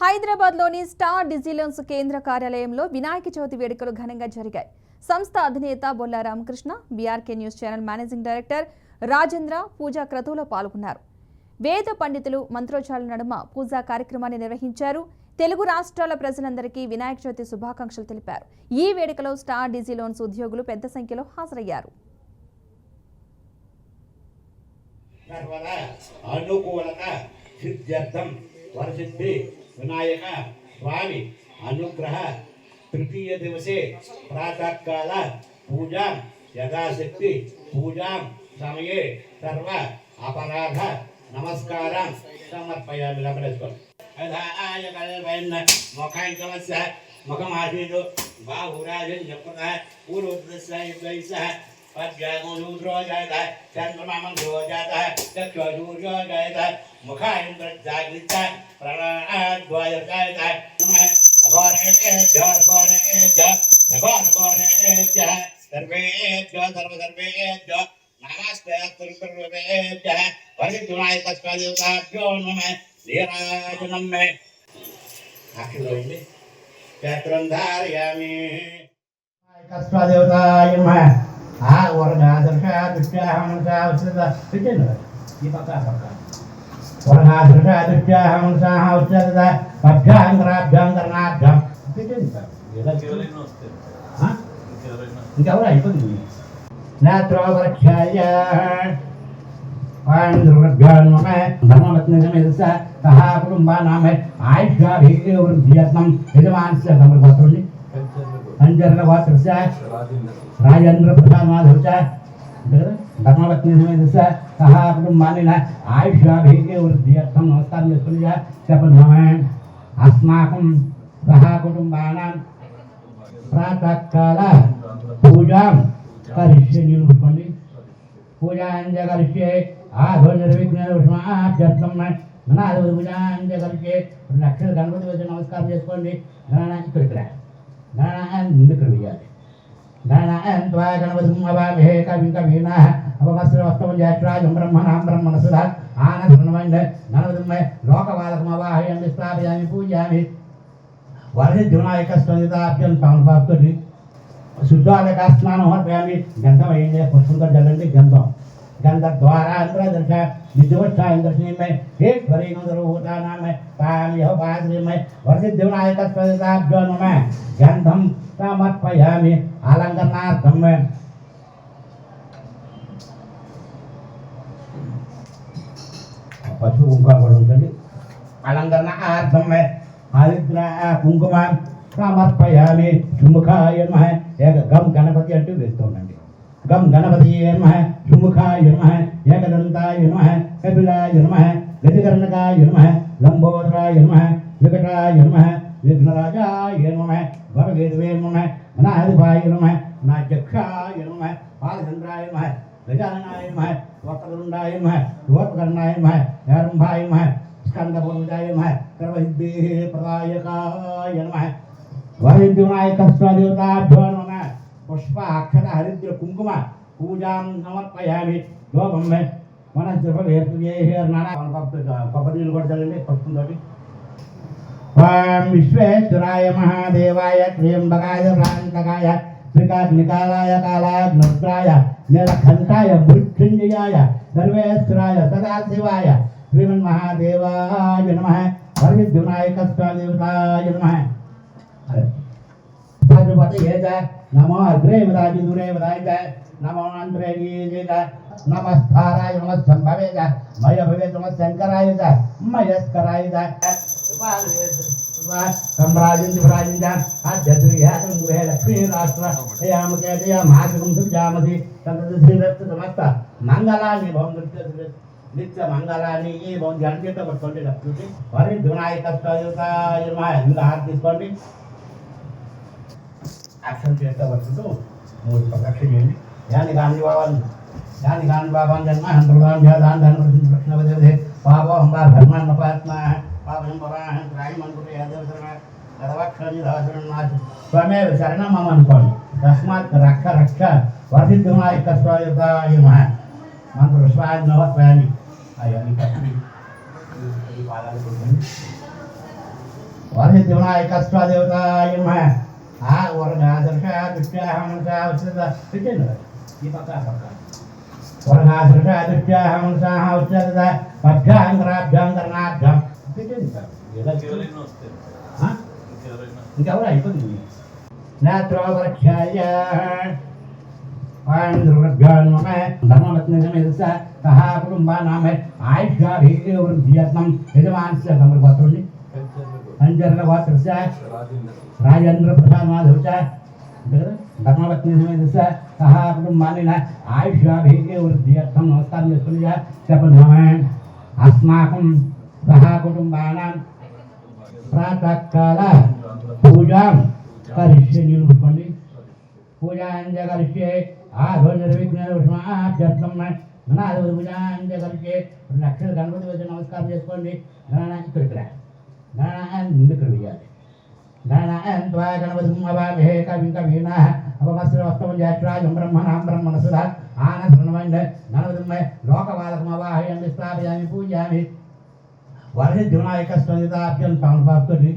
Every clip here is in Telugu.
హైదరాబాద్లోని స్టార్ డిజిలెన్స్ కేంద్ర కార్యాలయంలో వినాయక చవితి వేడుకలు ఘనంగా జరిగాయి. సంస్థ అధినేత Bolla Ramakrishna, BRK news channel managing director Rajendra పూజా క్రతువులో పాల్గొన్నారు. వేద పండితులు మంత్రోచ్చారణ నడుమ పూజా కార్యక్రమాన్ని నిర్వహించారు. తెలుగు రాష్ట్రాల ప్రజలందరికీ వినాయక చవితి శుభాకాంక్షలు తెలిపారు. ఈ వేడుకలో స్టార్ డిజిలోన్స్ ఉద్యోగులు పెద్ద సంఖ్యలో హాజరయ్యారు. विनायक स्वामी अनुग्रह तृतीय दिवसे प्रातः काल पूजा यथाशक्ति पूजा समये सर्व अपराध नमस्कार समर्पयामि. मुखमासीद बाहुराजन्यप्रदः पूर्वोत्तरस्य पद्यागोरूद्रो जायते चन्द्रमा मंगलो जाता है चक्षु सूर्यो जायते मुखा इंद्र जागृत प्राणाद्वाय जायते नमः अघोरेभ्यो सर्वेभ्यो सर्वसर्वेभ्यो नमस्ते सर्वेभ्यः परिद्विनायकस्वादेवताभ्यो नमः नीराजनं मे अखिलोइमे क्षेत्रं धारयामि कस्वादेवताय नमः आ वरदा दर्शा दृष्टा हमसा उच्चता पिचन ये पक्का वरदा दर्शा दृष्टा हमसा उच्चता अभ्यांगराभ्यांगरनाभ्यां पिचन ఇలా కేవలం వస్తే ఇంకెవరు అయిపోయింది నాత్రోవర్క్షాయ వాంద్రభ్యాన్మమ ధర్మవత్నజమేదస తహా కుటుంబానామ ఆయుష్యాభిగే వృద్ధియత్నం యజమానస్య సమర్పతుని అంజర్ల వాత్రస్య राजेंद्र प्रसाद धर्मपत्नी समेत सह कुटुंबानिन आयुष्याभिगे वृद्ध्यर्थं नमस्कार अस्माकं सह कुटुंबानां प्रातःकाल पूजां करिष्ये निरूपणि पूजां च करिष्ये आधो निर्विघ्नोष्माभ्यर्थं गणाधिपति पूजां च करिष्ये लक्ष्य गणपति वचन नमस्कार చేసుకోండి గణనాన్ని ఇక్కడ గణనాన్ని ముందుకు వేయాలి. गणनान् त्वा गणपतिं अवामहे कविं कवीनाः अपमस्त्रवस्तवं ज्येष्ठराजं ब्रह्मणां ब्रह्मणसुधा आनन्दमण्ड गणपतिं लोकपालकम् अवाहयामि स्थापयामि पूजयामि वर्षिद्विनायकस्वादिताभ्यं समर्पयामि शुद्धालकास्नानं समर्पयामि गन्धमयेन पुष्पं जलन्ति गन्धं गन्धद्वारा अन्तर्दर्श विद्युष्ठायन्दर्शनीमय हे स्वरेणुदरूहूतानां पायः पाद्रिमय वर्षिद्विनायकस्वादिताभ्यो नमः गन्धं समर्पयामि अलंकरणार्थं पशु कुंकुम पड़ुंटंడి अलंकरणार्थं हरिद्र कुंकुम समर्पयामि सुमुखाय नमः एक गम गणपति अंटू वेस्तुंడండి गम गणपतिये नमः सुमुखाय नमः एकदंताय नमः कपिलाय नमः गजकर्णकाय नमः लंबोदराय नमः विकटाय नमः विघ्नराजाय नमः भवगेदवे नमः गणाधिपाय नमः गणाध्यक्षाय नमः बालचंद्राय नमः गजाननाय नमः वक्रतुंडाय नमः वक्रकर्णाय नमः आरंभाय नमः स्कंदपूर्वजाय नमः सर्वसिद्धेः प्रदायकाय नमः वरिद्विनायकस्वादेवताभ्यो नमः पुष्प अक्षत हरिद्र कुंकुम पूजां समर्पयामि लोकं मे मनस्सर्ववेत्तुयेः नाना पपदीलु कोडचलंడి पुष्पंतोटी ओम विश्वेश्वराय महादेवाय त्र्यंबकाय प्राणतकाय त्रिकाग्निकालाय कालाग्निरुद्राय नीलकंठाय मृत्युंजयाय सर्वेश्वराय सदाशिवाय श्रीमन्महादेवाय नमः हरिद्विनायकस्वादेवताय नमः पार्वतीये च नमो अग्रे वदाय दूरे वदाय च नमो अन्तरेये च नमस्काराय नमः संभवे च मय भवे नमः शंकराय च मयस्कराय च सम्राजन दिवराजन आद्यद्रियातं गुहे लक्ष्मी राष्ट्र यामकेतया महासुखं सुजामति तत्तद्श्रीरस्त समस्त मंगलानि भवन्तु नित्य मंगलानि ये भवन् जानकेत पट्टोंडि लक्ष्मी वरिद्विनायकस्वादेवताय नमः इंद हाथ తీసుకోండి యాక్షన్ చేస్తా వస్తుంటూ మూడు ప్రదక్షిణ చేయండి యాని గాని బాబాన్ జన్మ హంతృదాం జాదాన్ ధర్మ లక్ష్మణవదే పాపో హంబా ధర్మాన్నపాత్మ పాపం పరాహ రాయమంతుడు యాదవసరణ గదవక్షణి దాసరణనాథ్ స్వమేవ శరణం మమ అనుకోండి తస్మాత్ రక్ష రక్ష వర్షిద్వినాయకస్వాదేవతాయ నమః మంత్ర స్వాయ నమః స్వామి అయ్యా ఈ పాదాలు వరసిద్ధివినాయకస్వదేవతాయ నమః ఆ వరదాదర్శ దృష్ట్యాహంసా ఉచ్ఛ్రద పెట్టండి ఈ పక్క పక్క వరదాదర్శ దృష్ట్యాహంసా ఉచ్ఛ్రద పభ్యాంగరాభ్యాంగరణాభ్యాం పెట్టండి సార్ ఇంకెవరు అయిపోయింది నేత్రోపరక్షాయ ధర్మపత్ని సహా కుటుంబానామ ఆయుష్యాభివృద్ధియత్నం యజమానస్య సమర్పత్రుణ్ణి సంచరణ గోత్రస్య రాజేంద్ర ప్రసాద్ మాధవ్ ధర్మపత్ని సమేత సహా కుటుంబాన్ని ఆయుష్యాభివృద్ధియత్నం నమస్కారం చేసుకుని చెప్పండి అస్మాకం సహా కుటుంబానాం ప్రాతకాల పూజాం కరిష్యే నీళ్ళు పెట్టుకోండి పూజాంజ కరిష్యే ఆధో నిర్విఘ్నం గణాధిపతి పూజాంజ కరిష్యే లక్షల గణపతి వచ్చి నమస్కారం చేసుకోండి గణనాన్ని ఇక్కడ గణనాన్ని ముందు ఇక్కడ వేయాలి గణనాన్ని త్వా గణపతి అవామహే కవిం కవీనా అపమస్త్ర వస్తవం జ్యేష్ఠరాజం బ్రహ్మణాం బ్రహ్మణసుధ ఆనందమయ గణపతిమయ లోకపాలకం అవాహయామి స్థాపయామి పూజయామి వరసిద్ధివినాయకస్వదేవతాభ్యం తామపాత్తుని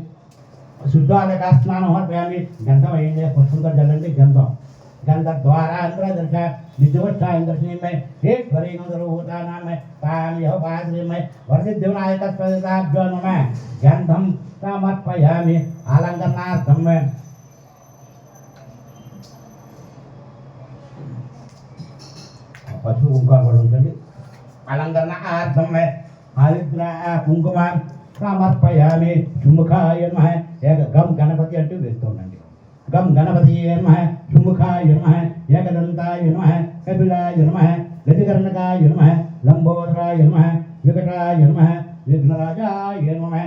శుద్ధాలక స్నానం సమర్పయామి గంధం అయ్యింది పుష్పంతో జల్లండి గంధం గంధ ద్వారా అంతర్దర్శ విద్యువత్సాయం దర్శనీయమై హేశ్వరీనోదరూతానామై పామిహ పాశ్రీమై వరసిద్ధివినాయకస్వదేవతాభ్యో నమః గంధం సమర్పయామి అలంకరణార్థం పసుపు కుంకుమ కూడా ఉంటుంది అలంకరణార్థం హరిద్ర కుంకుమ సమర్పయామి సుముఖాయ నమః ఏక గం గణపతి అంటూ వేస్తూ ఉండండి గం గణపతి నమః సుముఖాయ నమః ఏకదంతాయ నమః కపిలాయ నమః గజకర్ణకాయ నమః లంబోదరాయ నమః వికటాయ నమః విఘ్నరాజాయ నమః